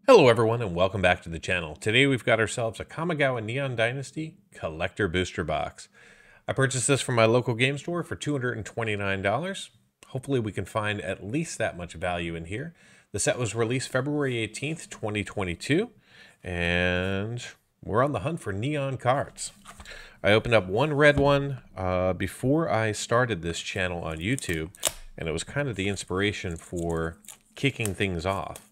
Hello everyone and welcome back to the channel. Today we've got ourselves a Kamigawa Neon Dynasty Collector Booster Box. I purchased this from my local game store for $229. Hopefully we can find at least that much value in here. The set was released February 18th, 2022, and we're on the hunt for neon cards. I opened up one red one before I started this channel on YouTube, and it was kind of the inspiration for kicking things off.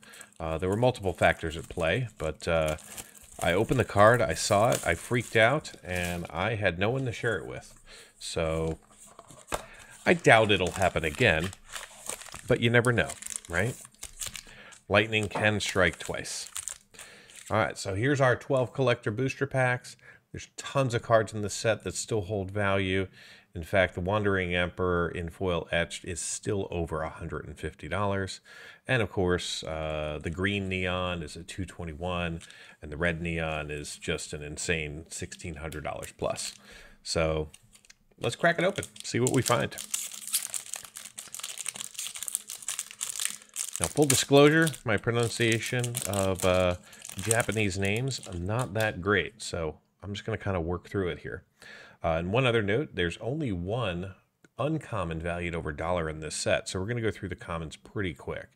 There were multiple factors at play, but I opened the card, I saw it, I freaked out, and I had no one to share it with. So I doubt it'll happen again, but you never know, right? Lightning can strike twice. All right, so here's our 12 collector booster packs. There's tons of cards in the set that still hold value. In fact, the Wandering Emperor in foil etched is still over $150. And of course, the green neon is at $221, and the red neon is just an insane $1,600 plus. So let's crack it open, see what we find. Now, full disclosure, my pronunciation of Japanese names are not that great, so I'm just going to kind of work through it here. And one other note, there's only one uncommon valued over $1 in this set, so we're going to go through the commons pretty quick.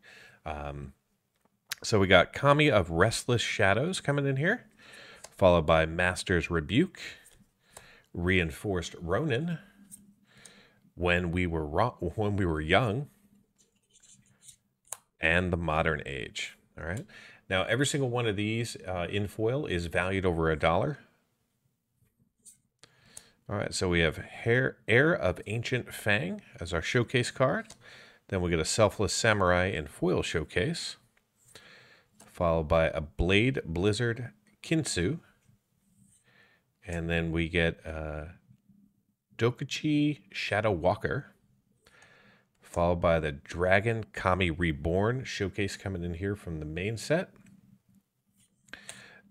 So we got Kami of Restless Shadows coming in here, followed by Master's Rebuke, Reinforced Ronin, When We Were Young, and the Modern Age. All right. Now, every single one of these in foil is valued over $1. All right, so we have Heir of Ancient Fang as our showcase card. Then we get a Selfless Samurai in foil showcase, followed by a Blade Blizzard Kinsu. And then we get Dokuchi Shadow Walker, followed by the Dragon Kami Reborn showcase coming in here from the main set.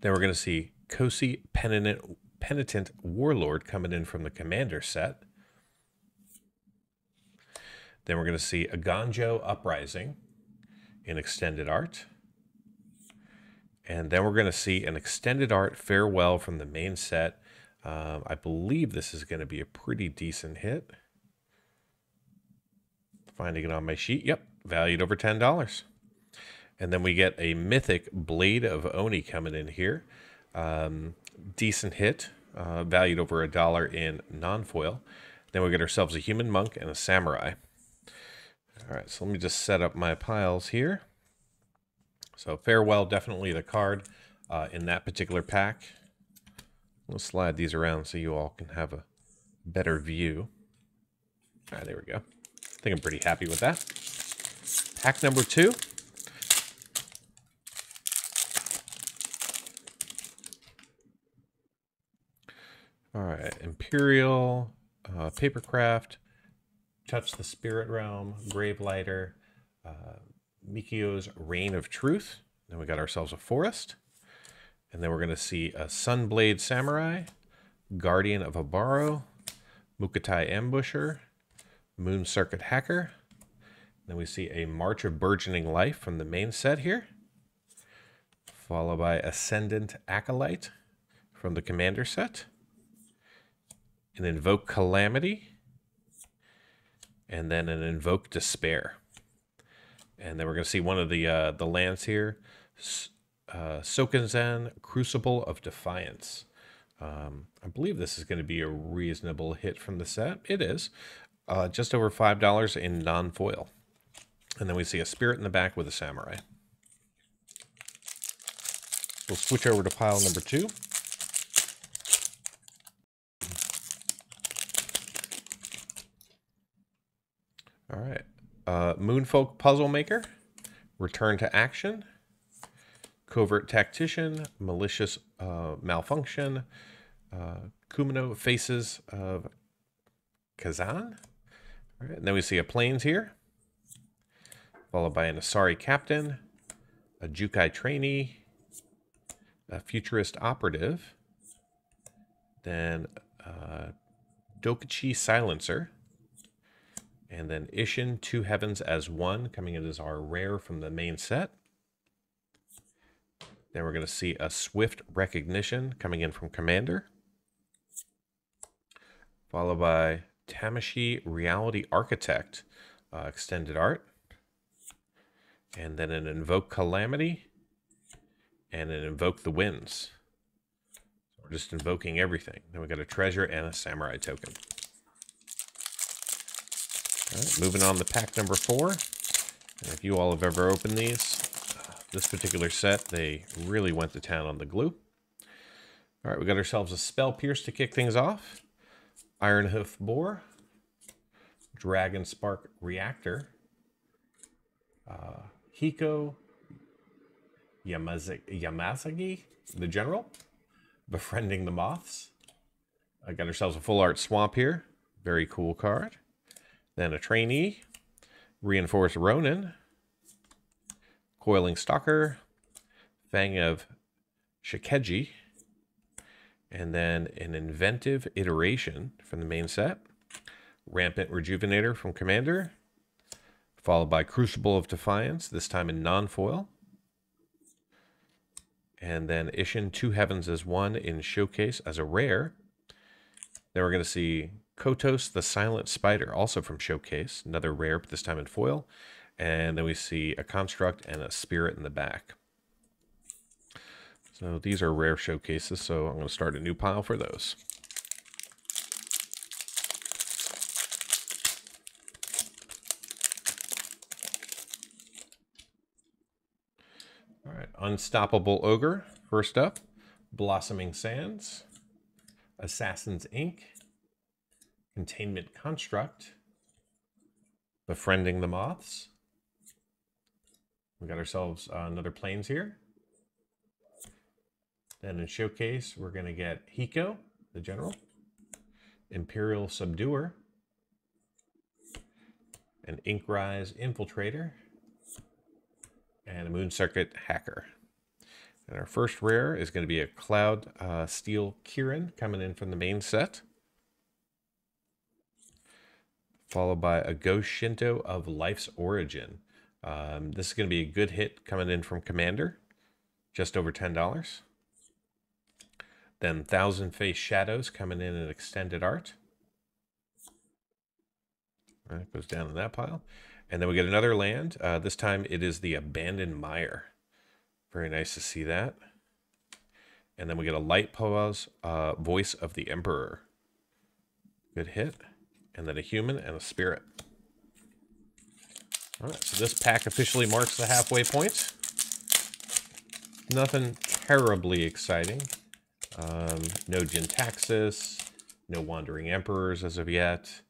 Then we're going to see Kosi Penitent Warlord coming in from the Commander set. Then we're going to see a Ganjo Uprising in extended art. And then we're going to see an extended art Farewell from the main set. I believe this is going to be a pretty decent hit. Finding it on my sheet. Yep, valued over $10. And then we get a Mythic Blade of Oni coming in here. Decent hit, valued over $1 in non-foil. Then we get ourselves a Human Monk and a Samurai. All right, so let me just set up my piles here. So Farewell, definitely the card in that particular pack. We'll slide these around so you all can have a better view. All right, there we go. I think I'm pretty happy with that. Pack number 2. All right, Imperial, Papercraft, Touch the Spirit Realm, Gravelighter, Mikio's Reign of Truth. Then we got ourselves a Forest. And then we're going to see a Sunblade Samurai, Guardian of Abaro, Mukatai Ambusher, Moon Circuit Hacker. Then we see a March of Burgeoning Life from the main set here, followed by Ascendant Acolyte from the Commander set, an Invoke Calamity, and then an Invoke Despair. And then we're going to see one of the lands here, Sokenzen Crucible of Defiance. I believe this is going to be a reasonable hit from the set. It is. Just over $5 in non-foil. And then we see a Spirit in the back with a Samurai. We'll switch over to pile number 2. All right. Moonfolk Puzzle Maker, Return to Action, Covert Tactician, Malicious Malfunction, Kumino Faces of Kazan. All right, and then we see a Plains here, followed by an Asari Captain, a Jukai Trainee, a Futurist Operative, then Dokuchi Silencer, and then Ishin Two Heavens as One, coming in as our rare from the main set. Then we're going to see a Swift Recognition coming in from Commander, followed by Tamashii Reality Architect, extended art, and then an Invoke Calamity, and an Invoke the Winds. So we're just invoking everything. Then we got a treasure and a samurai token. All right, moving on to pack number 4. And if you all have ever opened these, this particular set, they really went to town on the glue. All right, we got ourselves a Spell Pierce to kick things off. Ironhoof Boar, Dragon Spark Reactor, Hiko Yamazaki, the General, Befriending the Moths. I got ourselves a full art Swamp here. Very cool card. Then a Trainee, Reinforced Ronin, Coiling Stalker, Fang of Shikeji, and then an Inventive Iteration from the main set, Rampant Rejuvenator from Commander, followed by Crucible of Defiance, this time in non-foil, and then Ishin Two Heavens as one in Showcase as a rare. Then we're going to see Kotos the Silent Spider, also from Showcase, another rare, but this time in foil. And then we see a Construct and a Spirit in the back. So these are rare showcases, so I'm going to start a new pile for those. All right, Unstoppable Ogre, first up. Blossoming Sands, Assassin's Ink, Containment Construct, Befriending the Moths. We got ourselves another Plains here. Then in Showcase, we're going to get Hiko, the General, Imperial Subduer, an Inkrise Infiltrator, and a Moon Circuit Hacker. And our first rare is going to be a Cloud Steel Kirin coming in from the main set, followed by a Go-Shintai of Life's Origin. This is going to be a good hit coming in from Commander, just over $10. Then Thousand Face Shadows coming in an extended art. All right, goes down in that pile. And then we get another land. This time it is the Abandoned Mire. Very nice to see that. And then we get a Light-Paws, Voice of the Emperor. Good hit. And then a human and a spirit. All right, so this pack officially marks the halfway point. Nothing terribly exciting. No Jintaxis, no Wandering Emperors as of yet.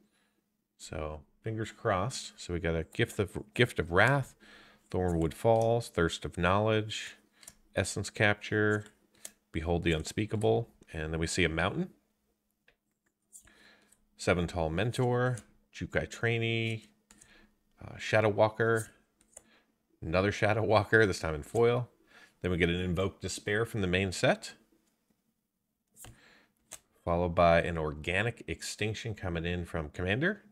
So fingers crossed. So we got a Gift of Wrath, Thornwood Falls, Thirst of Knowledge, Essence Capture, Behold the Unspeakable, and then we see a Mountain. Seven Tall Mentor, Jukai Trainee, Shadow Walker, another Shadow Walker, this time in foil. Then we get an Invoke Despair from the main set, followed by an Organic Extinction coming in from Commander.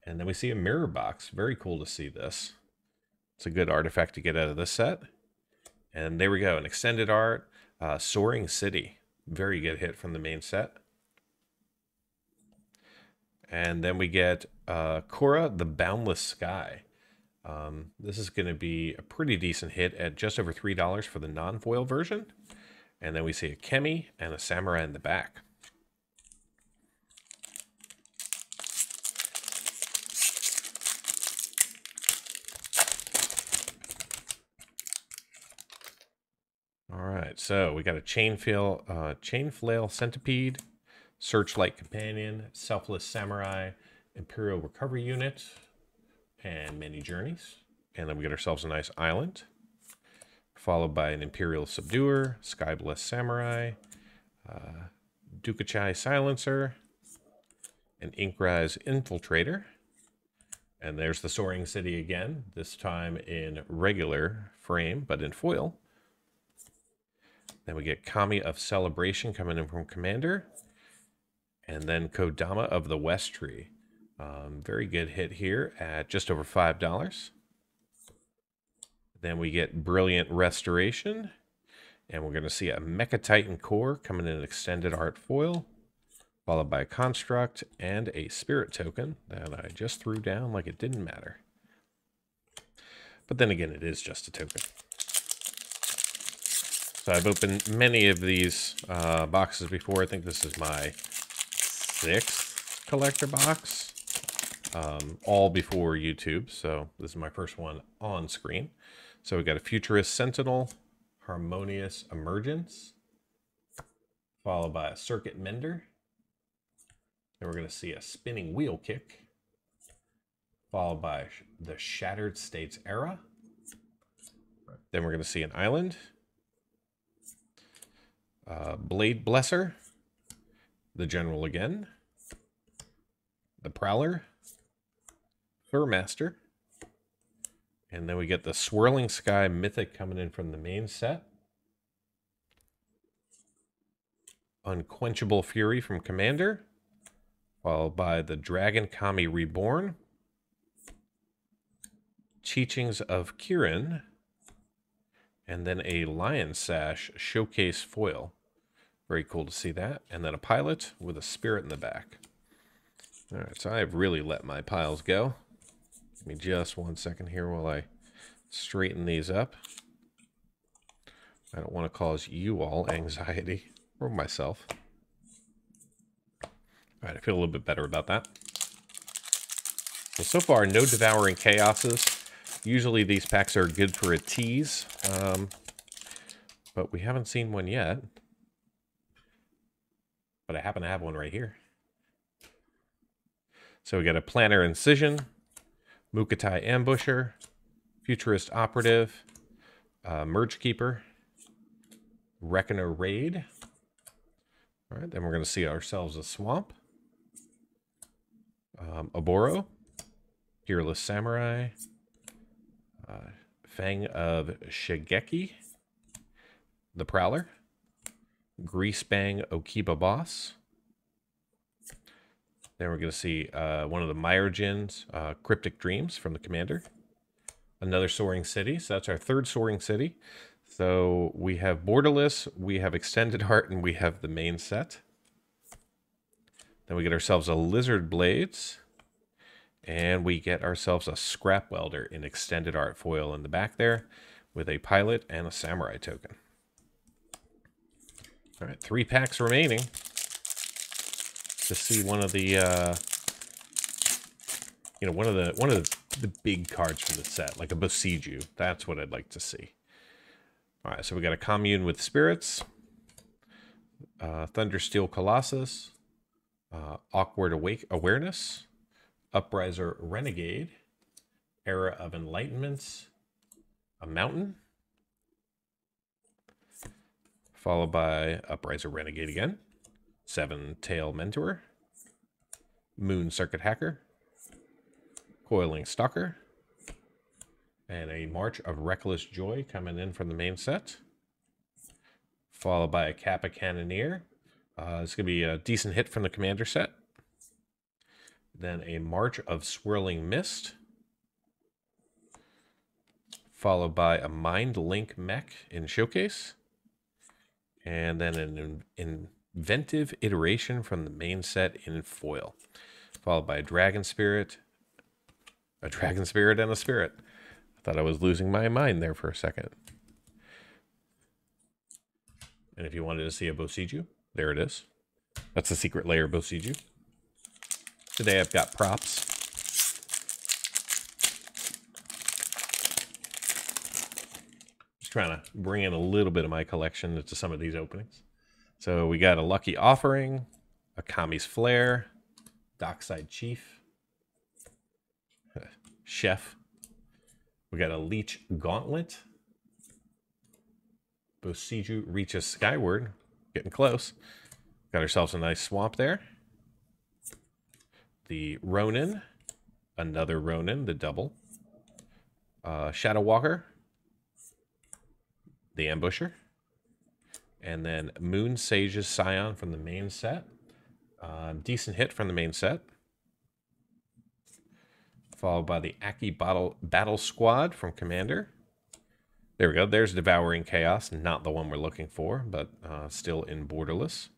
And then we see a Mirror Box. Very cool to see this. It's a good artifact to get out of this set. And there we go, an extended art, Soaring City. Very good hit from the main set. And then we get Korra, the Boundless Sky. This is going to be a pretty decent hit at just over $3 for the non-foil version. And then we see a Kemi and a Samurai in the back. All right, so we got a Chain Flail Centipede, Searchlight Companion, Selfless Samurai, Imperial Recovery Unit, and Many Journeys. And then we get ourselves a nice island, followed by an Imperial Subduer, Skybless Samurai, Duplication Silencer, an Inkrise Infiltrator. And there's the Soaring City again, this time in regular frame, but in foil. Then we get Kami of Celebration coming in from Commander. And then Kodama of the West Tree. Very good hit here at just over $5. Then we get Brilliant Restoration And we're going to see a Mecha Titan core coming in an extended art foil, followed by a construct and a spirit token that I just threw down like it didn't matter. But then again, it is just a token. So I've opened many of these boxes before. I think this is my 6th collector box, all before YouTube. So this is my first one on screen. So we got a Futurist Sentinel, Harmonious Emergence, followed by a Circuit Mender. Then we're going to see a Spinning Wheel Kick, followed by the Shattered States Era. Then we're going to see an Island, Blade Blesser, the General again, the Prowler, Furmaster, and then we get the Swirling Sky Mythic coming in from the main set, Unquenchable Fury from Commander, followed by the Dragon Kami Reborn, Teachings of Kirin, and then a Lion Sash Showcase Foil. Very cool to see that. And then a Pilot with a Spirit in the back. All right, so I've really let my piles go. Give me just 1 second here while I straighten these up. I don't want to cause you all anxiety, or myself. All right, I feel a little bit better about that. Well, so far, no Devouring Chaoses. Usually these packs are good for a tease, but we haven't seen one yet. But I happen to have one right here. So we got a Planner Incision, Mukatai Ambusher, Futurist Operative, Merge Keeper, Reckoner Raid. All right, then we're going to see ourselves a Swamp, Oboro, Fearless Samurai, Fang of Shigeki, the Prowler, Greasebang Okiba Boss. Then we're going to see one of the Myojins, Cryptic Dreams from the Commander. Another Soaring City, so that's our 3rd Soaring City. So we have Borderless, we have Extended Art, and we have the main set. Then we get ourselves a Lizard Blades. And we get ourselves a Scrap Welder in Extended Art foil in the back there with a Pilot and a Samurai token. All right, 3 packs remaining to see one of the, one of the big cards from the set, like a Bosiju. That's what I'd like to see. All right, so we got a Commune with Spirits, Thundersteel Colossus, Awkward Awareness, Upriser Renegade, Era of Enlightenments, a Mountain, followed by Upriser Renegade again, 7-Tail Mentor, Moon Circuit Hacker, Coiling Stalker, and a March of Reckless Joy coming in from the main set, followed by a Kappa Cannoneer. It's going to be a decent hit from the Commander set. Then a March of Swirling Mist, followed by a Mind Link Mech in Showcase, and then an Inventive Iteration from the main set in foil, followed by a Dragon Spirit, and a Spirit. I thought I was losing my mind there for a second. And if you wanted to see a Bosiju, there it is. That's the Secret Layer Bosiju. Today I've got props. Just trying to bring in a little bit of my collection into some of these openings. So we got a Lucky Offering, a Kami's Flare, Dockside Chief, Chef. We got a Leech Gauntlet, Bosiju Reaches Skyward, getting close. Got ourselves a nice swamp there. The Ronin, another Ronin, the double. Shadow Walker, the Ambusher. And then Moon Sage's Scion from the main set. Decent hit from the main set. Followed by the Aki Battle Squad from Commander. There we go. There's Devouring Chaos. Not the one we're looking for, but still in Borderless.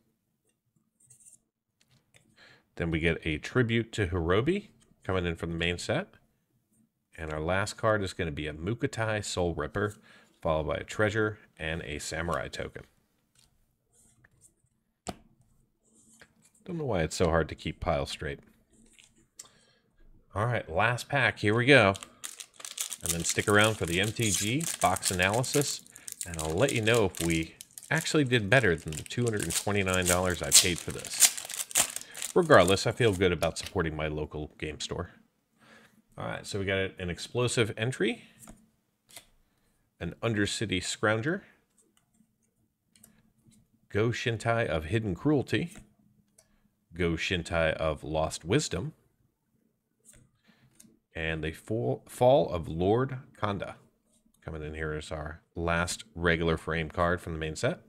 Then we get a Tribute to Hirobi coming in from the main set. And our last card is going to be a Mukotai Soul Ripper, followed by a Treasure and a Samurai token. Don't know why it's so hard to keep piles straight. All right, last pack. Here we go. And then stick around for the MTG box analysis, and I'll let you know if we actually did better than the $229 I paid for this. Regardless, I feel good about supporting my local game store. All right, so we got an Explosive Entry, an Undercity Scrounger, Go-Shintai of Hidden Cruelty, Go-Shintai of Lost Wisdom, and the Fall of Lord Kanda. Coming in here is our last regular frame card from the main set.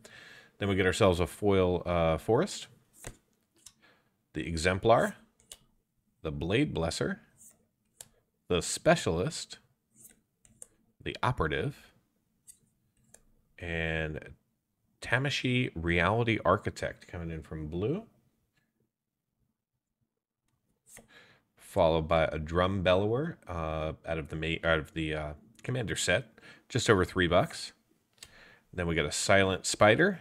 Then we get ourselves a foil Forest, the Exemplar, the Blade Blesser, the Specialist, the Operative, and Tamashii Reality Architect coming in from blue. Followed by a Drum Bellower out of the Commander set, just over $3. Then we get a Silent Spider,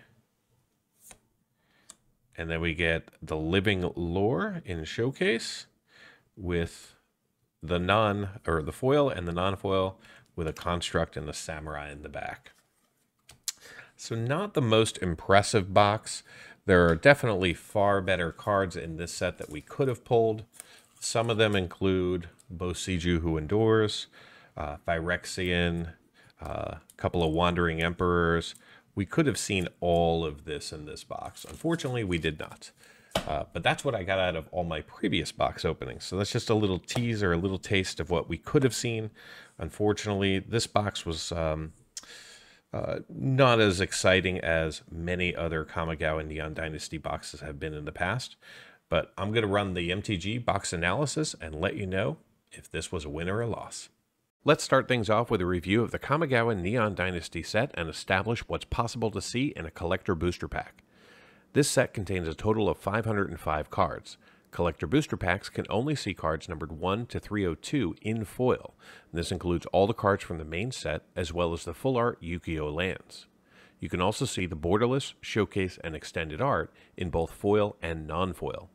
and then we get the Living Lore in Showcase with the foil and the non-foil with a Construct and the Samurai in the back. So not the most impressive box. There are definitely far better cards in this set that we could have pulled. Some of them include Bosiju Who Endures, Phyrexian, a couple of Wandering Emperors. We could have seen all of this in this box. Unfortunately, we did not. But that's what I got out of all my previous box openings. So that's just a little teaser, a little taste of what we could have seen. Unfortunately, this box was not as exciting as many other Kamigawa Neon Dynasty boxes have been in the past. But I'm going to run the MTG box analysis and let you know if this was a win or a loss. Let's start things off with a review of the Kamigawa Neon Dynasty set and establish what's possible to see in a collector booster pack. This set contains a total of 505 cards. Collector booster packs can only see cards numbered 1 to 302 in foil. This includes all the cards from the main set as well as the full art Yu-Gi-Oh! Lands. You can also see the borderless, showcase, and extended art in both foil and non-foil.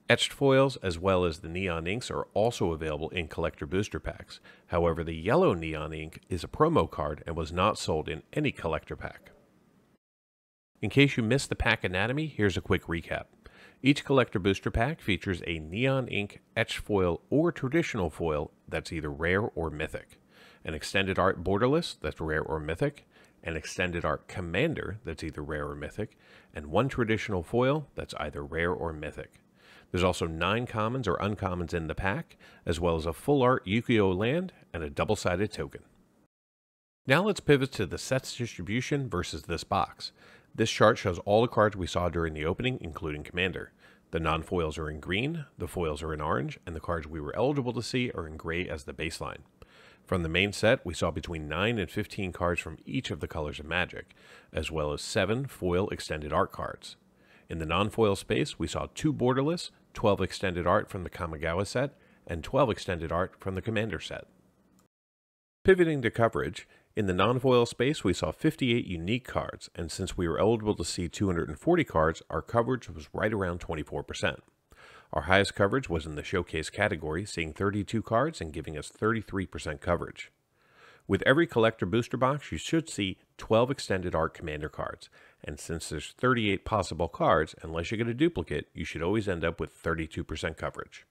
Etched foils as well as the neon inks are also available in collector booster packs. However, the yellow neon ink is a promo card and was not sold in any collector pack. In case you missed the pack anatomy, here's a quick recap. Each collector booster pack features a neon ink etched foil or traditional foil that's either rare or mythic, an extended art borderless that's rare or mythic, an extended art commander that's either rare or mythic, and one traditional foil that's either rare or mythic. There's also 9 commons or uncommons in the pack, as well as a full art Yu-Gi-Oh! Land and a double-sided token. Now let's pivot to the set's distribution versus this box. This chart shows all the cards we saw during the opening, including Commander. The non-foils are in green, the foils are in orange, and the cards we were eligible to see are in gray as the baseline. From the main set, we saw between 9 and 15 cards from each of the colors of Magic, as well as 7 foil extended art cards. In the non-foil space, we saw 2 borderless, 12 extended art from the Kamigawa set, and 12 extended art from the Commander set. Pivoting to coverage, in the non-foil space we saw 58 unique cards, and since we were eligible to see 240 cards, our coverage was right around 24%. Our highest coverage was in the showcase category, seeing 32 cards and giving us 33% coverage. With every collector booster box, you should see 12 extended art commander cards, and since there's 38 possible cards, unless you get a duplicate, you should always end up with 32% coverage.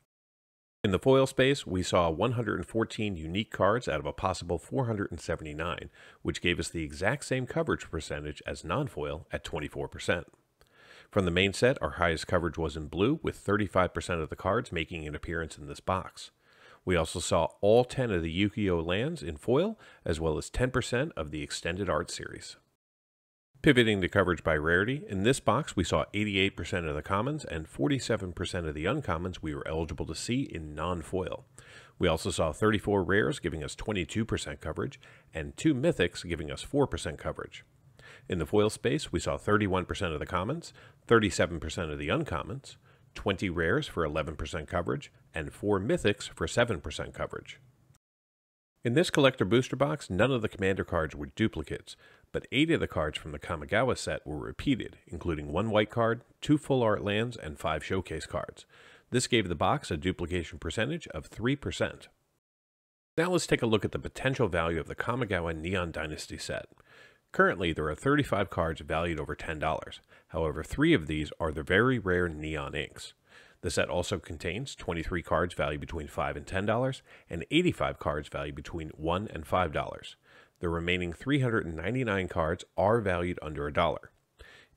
In the foil space, we saw 114 unique cards out of a possible 479, which gave us the exact same coverage percentage as non-foil at 24%. From the main set, our highest coverage was in blue, with 35% of the cards making an appearance in this box. We also saw all 10 of the Yu-Gi-Oh! Lands in foil, as well as 10% of the extended art series. Pivoting to coverage by rarity, in this box we saw 88% of the commons and 47% of the uncommons we were eligible to see in non-foil. We also saw 34 rares giving us 22% coverage, and 2 mythics giving us 4% coverage. In the foil space, we saw 31% of the commons, 37% of the uncommons, 20 rares for 11% coverage, and 4 mythics for 7% coverage. In this collector booster box, none of the commander cards were duplicates, but 8 of the cards from the Kamigawa set were repeated, including 1 white card, 2 full art lands, and 5 showcase cards. This gave the box a duplication percentage of 3%. Now let's take a look at the potential value of the Kamigawa Neon Dynasty set. Currently, there are 35 cards valued over $10. However, 3 of these are the very rare Neon Inks. The set also contains 23 cards valued between $5 and $10, and 85 cards valued between $1 and $5. The remaining 399 cards are valued under $1.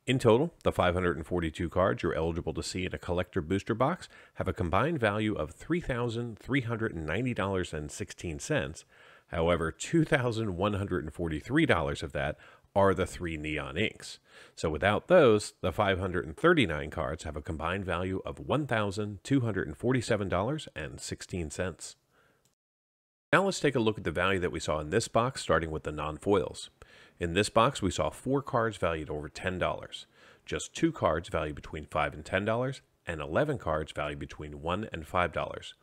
In total, the 542 cards you're eligible to see in a collector booster box have a combined value of $3,390.16. However, $2,143 of that are the 3 Neon Inks. So without those, the 539 cards have a combined value of $1,247.16. Now let's take a look at the value that we saw in this box, starting with the non-foils. In this box, we saw 4 cards valued over $10, just 2 cards valued between $5 and $10, and 11 cards valued between $1 and $5.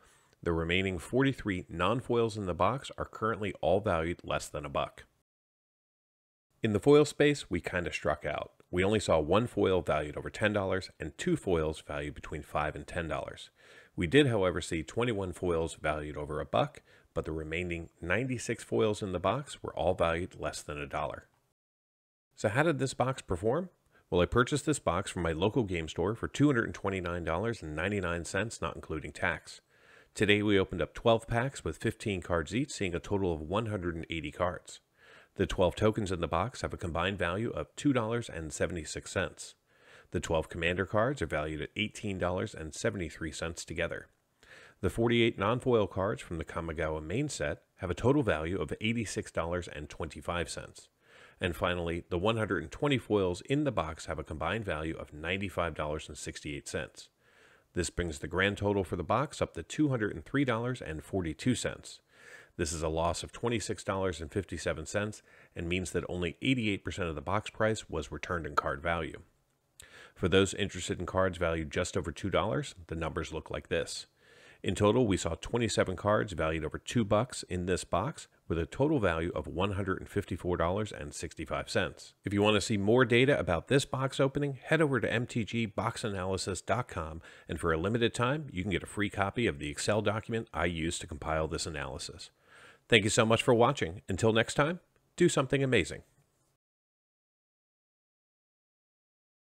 The remaining 43 non-foils in the box are currently all valued less than $1. In the foil space, we kind of struck out. We only saw 1 foil valued over $10 and 2 foils valued between $5 and $10. We did, however, see 21 foils valued over $1, but the remaining 96 foils in the box were all valued less than $1. So how did this box perform? Well, I purchased this box from my local game store for $229.99, not including tax. Today we opened up 12 packs with 15 cards each, seeing a total of 180 cards. The 12 tokens in the box have a combined value of $2.76. The 12 commander cards are valued at $18.73 together. The 48 non-foil cards from the Kamigawa main set have a total value of $86.25. And finally, the 120 foils in the box have a combined value of $95.68. This brings the grand total for the box up to $203.42. This is a loss of $26.57 and means that only 88% of the box price was returned in card value. For those interested in cards valued just over $2, the numbers look like this. In total, we saw 27 cards valued over $2 in this box, with a total value of $154.65. If you want to see more data about this box opening, head over to mtgboxanalysis.com, and for a limited time, you can get a free copy of the Excel document I used to compile this analysis. Thank you so much for watching. Until next time, do something amazing.